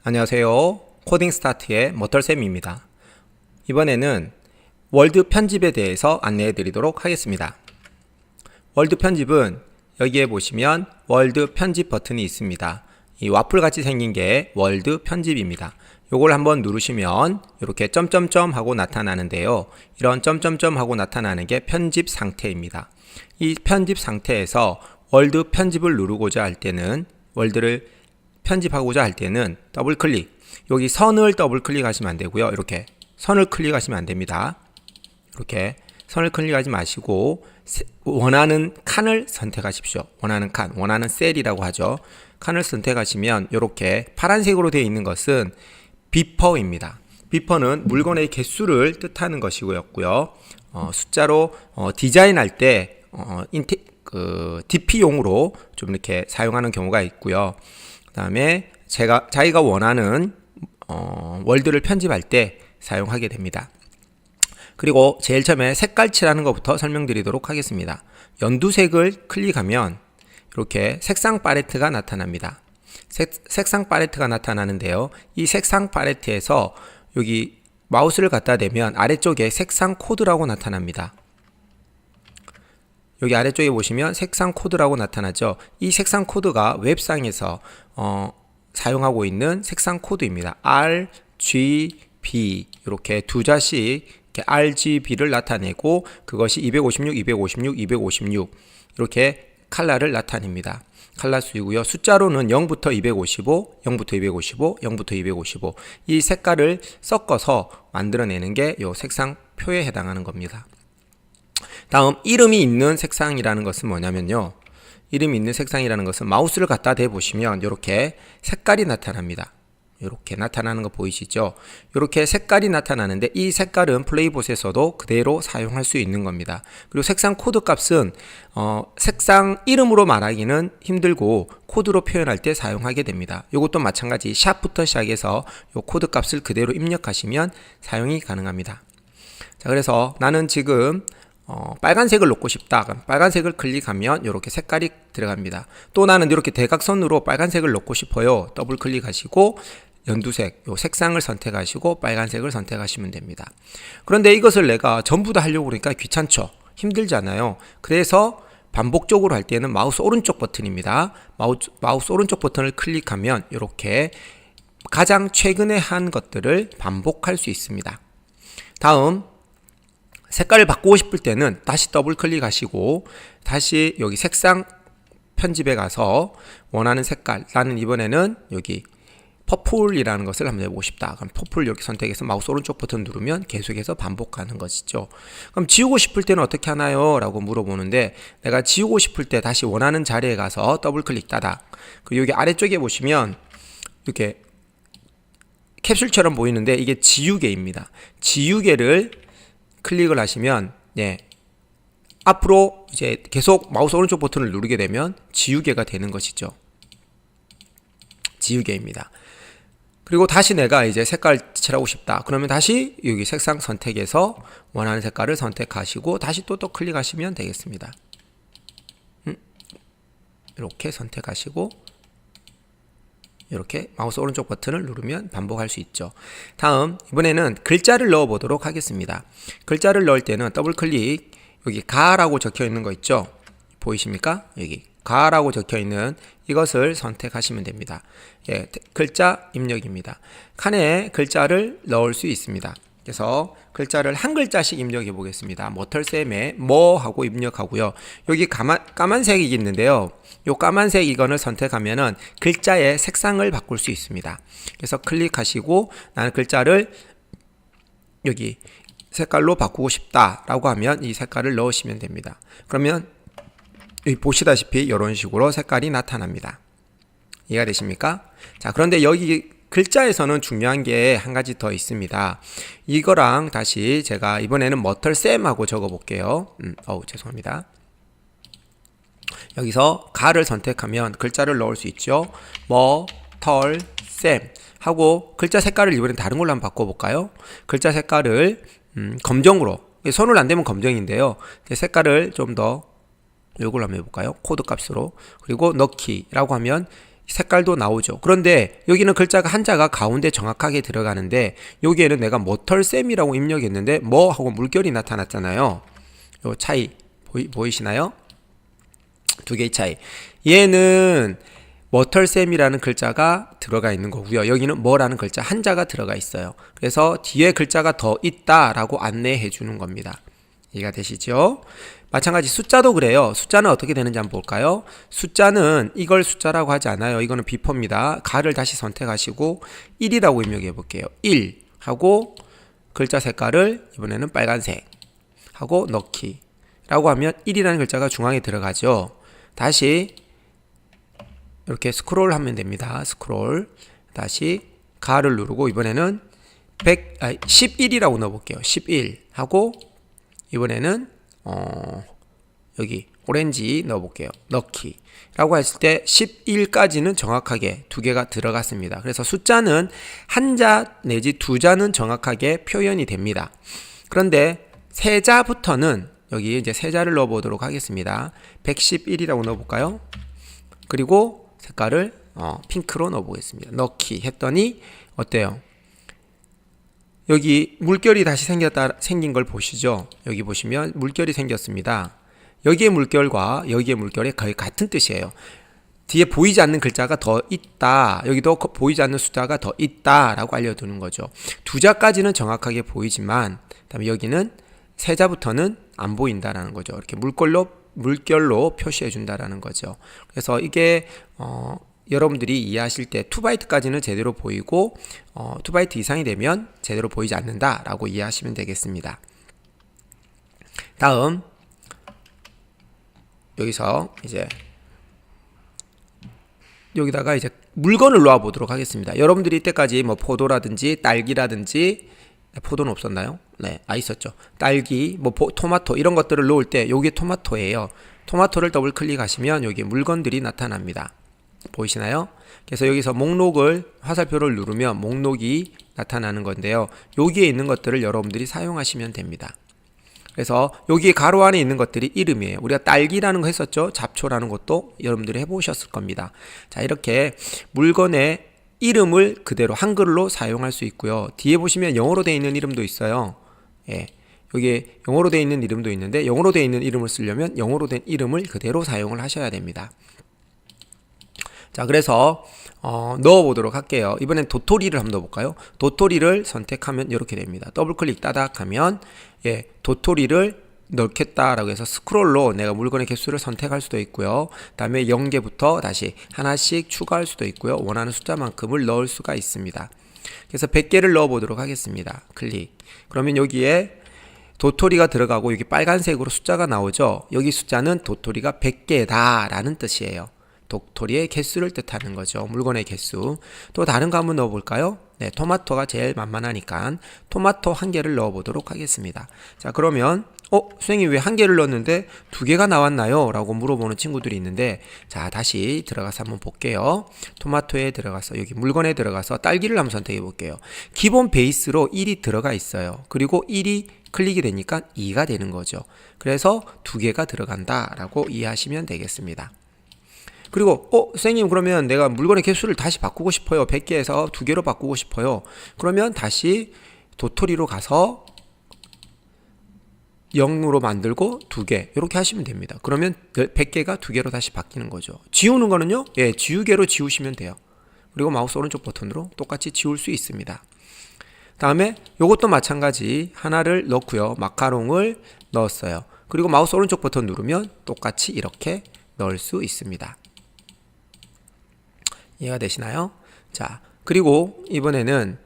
안녕하세요. 코딩 스타트의 머털쌤입니다. 이번에는 월드 편집에 대해서 안내해 드리도록 하겠습니다. 월드 편집은 여기에 보시면 월드 편집 버튼이 있습니다. 이 와플 같이 생긴 게 월드 편집입니다. 요걸 한번 누르시면 이렇게 점점점 하고 나타나는데요. 이런 점점점 하고 나타나는 게 편집 상태입니다. 이 편집 상태에서 월드 편집을 누르고자 할 때는 월드를 편집하고자 할 때는 더블 클릭, 여기 선을 더블 클릭하시면 안 되고요. 이렇게 선을 클릭하시면 안 됩니다. 이렇게 선을 클릭하지 마시고 원하는 칸을 선택하십시오. 원하는 칸, 원하는 셀이라고 하죠. 칸을 선택하시면 이렇게 파란색으로 되어 있는 것은 비퍼입니다. 비퍼는 물건의 개수를 뜻하는 것이고요. 숫자로 디자인할 때 DP용으로 좀 이렇게 사용하는 경우가 있고요. 그 다음에 자기가 원하는 월드를 편집할 때 사용하게 됩니다. 그리고 제일 처음에 색깔칠하는 것부터 설명드리도록 하겠습니다. 연두색을 클릭하면 이렇게 색상 팔레트가 나타납니다. 색상 팔레트가 나타나는데요. 이 색상 팔레트에서 여기 마우스를 갖다 대면 아래쪽에 색상 코드라고 나타납니다. 여기 아래쪽에 보시면 색상 코드라고 나타나죠. 이 색상 코드가 웹상에서 사용하고 있는 색상 코드입니다. RGB 이렇게 두 자씩 이렇게 RGB를 나타내고 그것이 256, 256, 256 이렇게 컬러를 나타냅니다. 컬러 수이고요. 숫자로는 0부터 255, 0부터 255, 0부터 255 이 색깔을 섞어서 만들어내는 게 이 색상표에 해당하는 겁니다. 다음 이름이 있는 색상이라는 것은 뭐냐면요. 이름이 있는 색상이라는 것은 마우스를 갖다 대보시면 이렇게 색깔이 나타납니다. 이렇게 나타나는 거 보이시죠? 이렇게 색깔이 나타나는데 이 색깔은 플레이봇에서도 그대로 사용할 수 있는 겁니다. 그리고 색상 코드 값은 색상 이름으로 말하기는 힘들고 코드로 표현할 때 사용하게 됩니다. 이것도 마찬가지 샵부터 시작해서 이 코드 값을 그대로 입력하시면 사용이 가능합니다. 자, 그래서 나는 지금 빨간색을 놓고 싶다. 그럼 빨간색을 클릭하면 이렇게 색깔이 들어갑니다. 또 나는 이렇게 대각선으로 빨간색을 놓고 싶어요. 더블 클릭하시고 연두색, 요 색상을 선택하시고 빨간색을 선택하시면 됩니다. 그런데 이것을 내가 전부 다 하려고 그러니까 귀찮죠. 힘들잖아요. 그래서 반복적으로 할 때는 마우스 오른쪽 버튼입니다. 마우스 오른쪽 버튼을 클릭하면 이렇게 가장 최근에 한 것들을 반복할 수 있습니다. 다음 색깔을 바꾸고 싶을 때는 다시 더블 클릭하시고 다시 여기 색상 편집에 가서 원하는 색깔, 나는 이번에는 여기 퍼플이라는 것을 한번 해보고 싶다. 그럼 퍼플 이렇게 선택해서 마우스 오른쪽 버튼 누르면 계속해서 반복하는 것이죠. 그럼 지우고 싶을 때는 어떻게 하나요? 라고 물어보는데 내가 지우고 싶을 때 다시 원하는 자리에 가서 더블 클릭 따다. 그리고 여기 아래쪽에 보시면 이렇게 캡슐처럼 보이는데 이게 지우개입니다. 지우개를 클릭을 하시면 앞으로 이제 계속 마우스 오른쪽 버튼을 누르게 되면 지우개가 되는 것이죠. 지우개입니다. 그리고 다시 내가 이제 색깔 칠하고 싶다. 그러면 다시 여기 색상 선택에서 원하는 색깔을 선택하시고 다시 또 클릭하시면 되겠습니다. 이렇게 선택하시고 이렇게 마우스 오른쪽 버튼을 누르면 반복할 수 있죠. 다음 이번에는 글자를 넣어 보도록 하겠습니다. 글자를 넣을 때는 더블 클릭 여기 가라고 적혀 있는 거 있죠. 보이십니까? 여기 가라고 적혀 있는 이것을 선택하시면 됩니다. 글자 입력입니다. 칸에 글자를 넣을 수 있습니다. 그래서 글자를 한 글자씩 입력해 보겠습니다. 머털쌤의 뭐 하고 입력하고요. 여기 까만색이 있는데요. 요 까만색 이건을 선택하면은 글자의 색상을 바꿀 수 있습니다. 그래서 클릭하시고 나는 글자를 여기 색깔로 바꾸고 싶다 라고 하면 이 색깔을 넣으시면 됩니다. 그러면 여기 보시다시피 이런 식으로 색깔이 나타납니다. 이해가 되십니까? 자, 그런데 여기 글자에서는 중요한 게 한 가지 더 있습니다. 이거랑 다시 제가 이번에는 머털쌤하고 적어 볼게요. 죄송합니다. 여기서 가를 선택하면 글자를 넣을 수 있죠. 머털쌤 하고 글자 색깔을 이번엔 다른 걸로 한번 바꿔볼까요? 글자 색깔을 검정으로, 손을 안 대면 검정인데요. 색깔을 좀 더 이걸 한번 해볼까요? 코드 값으로. 그리고 넣기라고 하면 색깔도 나오죠. 그런데 여기는 글자가 한자가 가운데 정확하게 들어가는데 여기에는 내가 모털쌤이라고 입력했는데 뭐 하고 물결이 나타났잖아요. 요 차이 보이시나요? 두 개의 차이. 얘는 머털쌤이라는 글자가 들어가 있는 거고요. 여기는 뭐라는 글자 한자가 들어가 있어요. 그래서 뒤에 글자가 더 있다라고 안내해 주는 겁니다. 이해가 되시죠? 마찬가지 숫자도 그래요. 숫자는 어떻게 되는지 한번 볼까요? 숫자는 이걸 숫자라고 하지 않아요. 이거는 비포입니다. 가를 다시 선택하시고 1이라고 입력해 볼게요. 1 하고 글자 색깔을 이번에는 빨간색 하고 넣기 라고 하면 1이라는 글자가 중앙에 들어가죠. 다시 이렇게 스크롤 하면 됩니다. 스크롤 다시 가를 누르고 이번에는 11이라고 넣어볼게요. 11 하고 이번에는 여기 오렌지 넣어볼게요. 넣기 라고 했을 때 11까지는 정확하게 두 개가 들어갔습니다. 그래서 숫자는 한자 내지 두자는 정확하게 표현이 됩니다. 그런데 세자부터는 여기 이제 세자를 넣어보도록 하겠습니다. 111이라고 넣어볼까요? 그리고 색깔을 핑크로 넣어보겠습니다. 넣기 했더니 어때요? 여기 물결이 다시 생긴 걸 보시죠. 여기 보시면 물결이 생겼습니다. 여기의 물결과 여기의 물결이 거의 같은 뜻이에요. 뒤에 보이지 않는 글자가 더 있다. 여기도 보이지 않는 숫자가 더 있다 라고 알려두는 거죠. 두자까지는 정확하게 보이지만 그다음에 여기는 세자부터는 안 보인다라는 거죠. 이렇게 물결로 표시해 준다라는 거죠. 그래서 이게 여러분들이 이해하실 때 2바이트까지는 제대로 보이고 2바이트 이상이 되면 제대로 보이지 않는다라고 이해하시면 되겠습니다. 다음 여기서 이제 여기다가 이제 물건을 놓아 보도록 하겠습니다. 여러분들이 이때까지 뭐 포도라든지 딸기라든지 포도는 없었나요? 네, 있었죠. 딸기, 뭐 토마토 이런 것들을 놓을 때 여기 토마토예요. 토마토를 더블 클릭하시면 여기 물건들이 나타납니다. 보이시나요? 그래서 여기서 목록을 화살표를 누르면 목록이 나타나는 건데요. 여기에 있는 것들을 여러분들이 사용하시면 됩니다. 그래서 여기 가로 안에 있는 것들이 이름이에요. 우리가 딸기라는 거 했었죠. 잡초라는 것도 여러분들이 해보셨을 겁니다. 자, 이렇게 물건의 이름을 그대로 한글로 사용할 수 있고요. 뒤에 보시면 영어로 되어 있는 이름도 있어요. 예, 여기 영어로 되어 있는 이름도 있는데 영어로 되어 있는 이름을 쓰려면 영어로 된 이름을 그대로 사용을 하셔야 됩니다. 자, 그래서 넣어보도록 할게요. 이번엔 도토리를 한번 넣어볼까요? 도토리를 선택하면 이렇게 됩니다. 더블클릭 따닥 하면 도토리를 넣겠다라고 해서 스크롤로 내가 물건의 개수를 선택할 수도 있고요. 그 다음에 0개부터 다시 하나씩 추가할 수도 있고요. 원하는 숫자만큼을 넣을 수가 있습니다. 그래서 100개를 넣어보도록 하겠습니다. 클릭. 그러면 여기에 도토리가 들어가고 여기 빨간색으로 숫자가 나오죠. 여기 숫자는 도토리가 100개다 라는 뜻이에요. 도토리의 개수를 뜻하는 거죠. 물건의 개수. 또 다른 거 한번 넣어볼까요? 네, 토마토가 제일 만만하니까 토마토 1개를 넣어보도록 하겠습니다. 자, 그러면 선생님 왜 1개를 넣었는데 2개가 나왔나요? 라고 물어보는 친구들이 있는데 자, 다시 들어가서 한번 볼게요. 토마토에 들어가서 여기 물건에 들어가서 딸기를 한번 선택해 볼게요. 기본 베이스로 1이 들어가 있어요. 그리고 1이 클릭이 되니까 2가 되는 거죠. 그래서 2개가 들어간다 라고 이해하시면 되겠습니다. 그리고 선생님 그러면 내가 물건의 개수를 다시 바꾸고 싶어요. 100개에서 2개로 바꾸고 싶어요. 그러면 다시 도토리로 가서 0으로 만들고 2개 이렇게 하시면 됩니다. 그러면 100개가 2개로 다시 바뀌는 거죠. 지우는 거는요, 지우개로 지우시면 돼요. 그리고 마우스 오른쪽 버튼으로 똑같이 지울 수 있습니다. 다음에 이것도 마찬가지 하나를 넣고요. 마카롱을 넣었어요. 그리고 마우스 오른쪽 버튼 누르면 똑같이 이렇게 넣을 수 있습니다. 이해가 되시나요? 자, 그리고 이번에는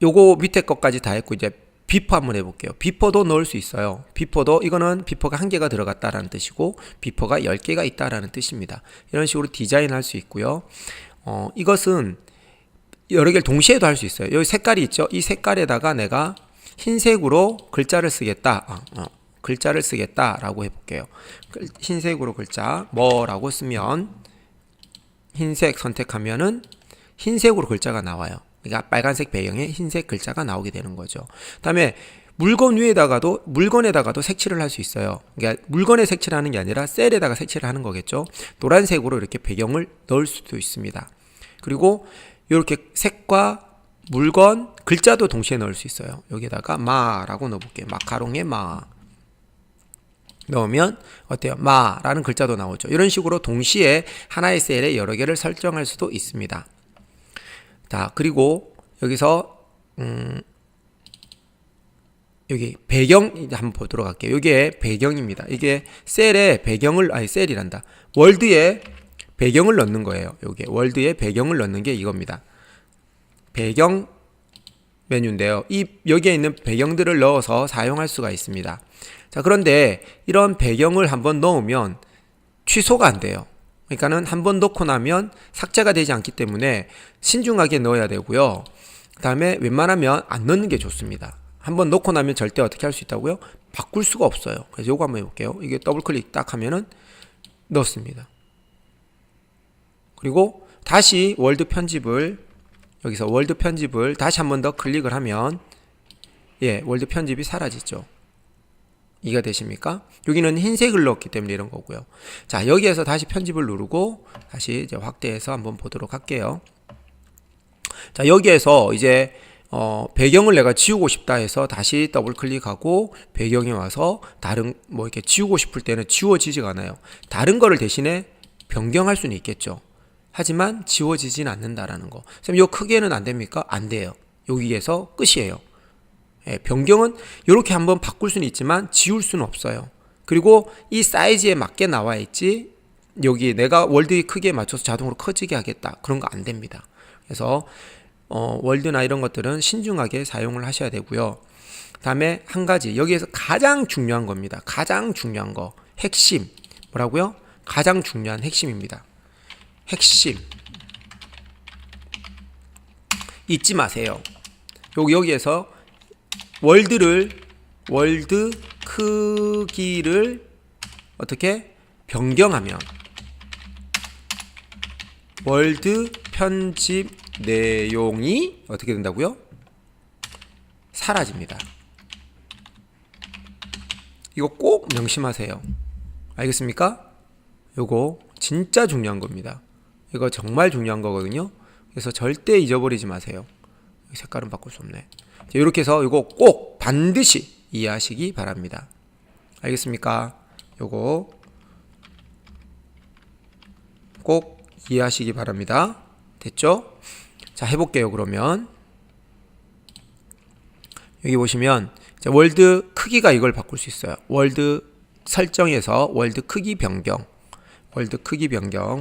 요거 밑에 것까지 다 했고 이제 비퍼 한번 해볼게요. 비퍼도 넣을 수 있어요. 비퍼도 이거는 비퍼가 1개가 들어갔다라는 뜻이고 비퍼가 10개가 있다라는 뜻입니다. 이런 식으로 디자인할 수 있고요. 이것은 여러 개를 동시에도 할 수 있어요. 여기 색깔이 있죠. 이 색깔에다가 내가 흰색으로 글자를 쓰겠다. 글자를 쓰겠다라고 해볼게요. 흰색으로 글자 뭐라고 쓰면 흰색 선택하면은 흰색으로 글자가 나와요. 그러니까 빨간색 배경에 흰색 글자가 나오게 되는 거죠. 그 다음에 물건에다가도 색칠을 할 수 있어요. 그러니까 물건에 색칠을 하는 게 아니라 셀에다가 색칠을 하는 거겠죠. 노란색으로 이렇게 배경을 넣을 수도 있습니다. 그리고 이렇게 색과 물건, 글자도 동시에 넣을 수 있어요. 여기다가 마라고 넣어볼게요. 마카롱에 마 넣으면 어때요? 마라는 글자도 나오죠. 이런 식으로 동시에 하나의 셀에 여러 개를 설정할 수도 있습니다. 자, 그리고 여기서 여기 배경 한번 보도록 할게요. 이게 배경입니다. 이게 셀에 배경을 셀이란다. 월드에 배경을 넣는 거예요. 여기 월드에 배경을 넣는 게 이겁니다. 배경 메뉴인데요. 여기에 있는 배경들을 넣어서 사용할 수가 있습니다. 자, 그런데 이런 배경을 한번 넣으면 취소가 안 돼요. 그러니까는 한번 넣고 나면 삭제가 되지 않기 때문에 신중하게 넣어야 되고요. 그 다음에 웬만하면 안 넣는 게 좋습니다. 한번 넣고 나면 절대 어떻게 할 수 있다고요? 바꿀 수가 없어요. 그래서 요거 한번 해볼게요. 이게 더블 클릭 딱 하면은 넣습니다. 그리고 다시 월드 편집을 여기서 월드 편집을 다시 한번 더 클릭을 하면 월드 편집이 사라지죠. 이해가 되십니까? 여기는 흰색을 넣었기 때문에 이런 거고요. 자, 여기에서 다시 편집을 누르고 다시 이제 확대해서 한번 보도록 할게요. 자, 여기에서 이제 배경을 내가 지우고 싶다 해서 다시 더블 클릭하고 배경에 와서 다른 이렇게 지우고 싶을 때는 지워지지가 않아요. 다른 거를 대신에 변경할 수는 있겠죠. 하지만 지워지진 않는다라는 거. 선생님, 요 크기는 안 됩니까? 안 돼요. 여기에서 끝이에요. 변경은 이렇게 한번 바꿀 수는 있지만 지울 수는 없어요. 그리고 이 사이즈에 맞게 나와 있지 여기 내가 월드의 크기에 맞춰서 자동으로 커지게 하겠다. 그런 거 안 됩니다. 그래서 월드나 이런 것들은 신중하게 사용을 하셔야 되고요. 그 다음에 한 가지 여기에서 가장 중요한 겁니다. 가장 중요한 거 핵심 뭐라고요? 가장 중요한 핵심입니다. 핵심 잊지 마세요. 여기에서 월드 크기를 어떻게 변경하면 월드 편집 내용이 어떻게 된다고요? 사라집니다. 이거 꼭 명심하세요. 알겠습니까? 요거 진짜 중요한 겁니다. 이거 정말 중요한 거거든요. 그래서 절대 잊어버리지 마세요. 색깔은 바꿀 수 없네. 이렇게 해서 이거 꼭 반드시 이해하시기 바랍니다. 알겠습니까? 요거 꼭 이해하시기 바랍니다. 됐죠? 자, 해볼게요. 그러면 여기 보시면 월드 크기가 이걸 바꿀 수 있어요. 월드 설정에서 월드 크기 변경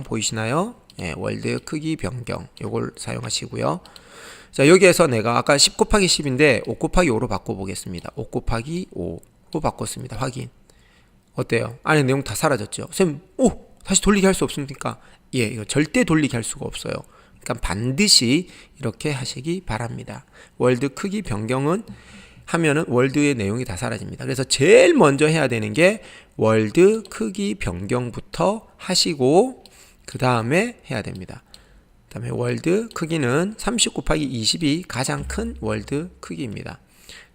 보이시나요? 월드 크기 변경 요걸 사용하시고요. 자, 여기에서 내가 아까 10 곱하기 10인데 5 곱하기 5로 바꿔보겠습니다. 5 곱하기 5로 바꿨습니다. 확인. 어때요? 안에 내용 다 사라졌죠? 쌤, 다시 돌리게 할 수 없습니까? 이거 절대 돌리게 할 수가 없어요. 그러니까 반드시 이렇게 하시기 바랍니다. 월드 크기 변경은 하면은 월드의 내용이 다 사라집니다. 그래서 제일 먼저 해야 되는 게 월드 크기 변경부터 하시고 그 다음에 해야 됩니다. 그 다음에 월드 크기는 30 곱하기 20이 가장 큰 월드 크기입니다.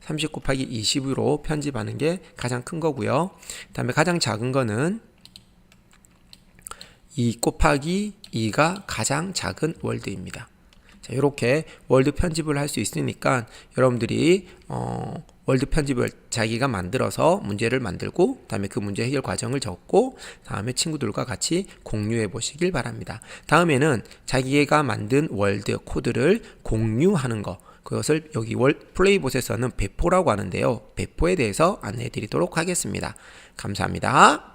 30 곱하기 20으로 편집하는 게 가장 큰 거고요. 그 다음에 가장 작은 거는 2 곱하기 2가 가장 작은 월드입니다. 자, 이렇게 월드 편집을 할 수 있으니까 여러분들이 월드 편집을 자기가 만들어서 문제를 만들고 그다음에 그 문제 해결 과정을 적고 다음에 친구들과 같이 공유해 보시길 바랍니다. 다음에는 자기가 만든 월드 코드를 공유하는 거, 그것을 여기 플레이봇에서는 배포라고 하는데요. 배포에 대해서 안내해 드리도록 하겠습니다. 감사합니다.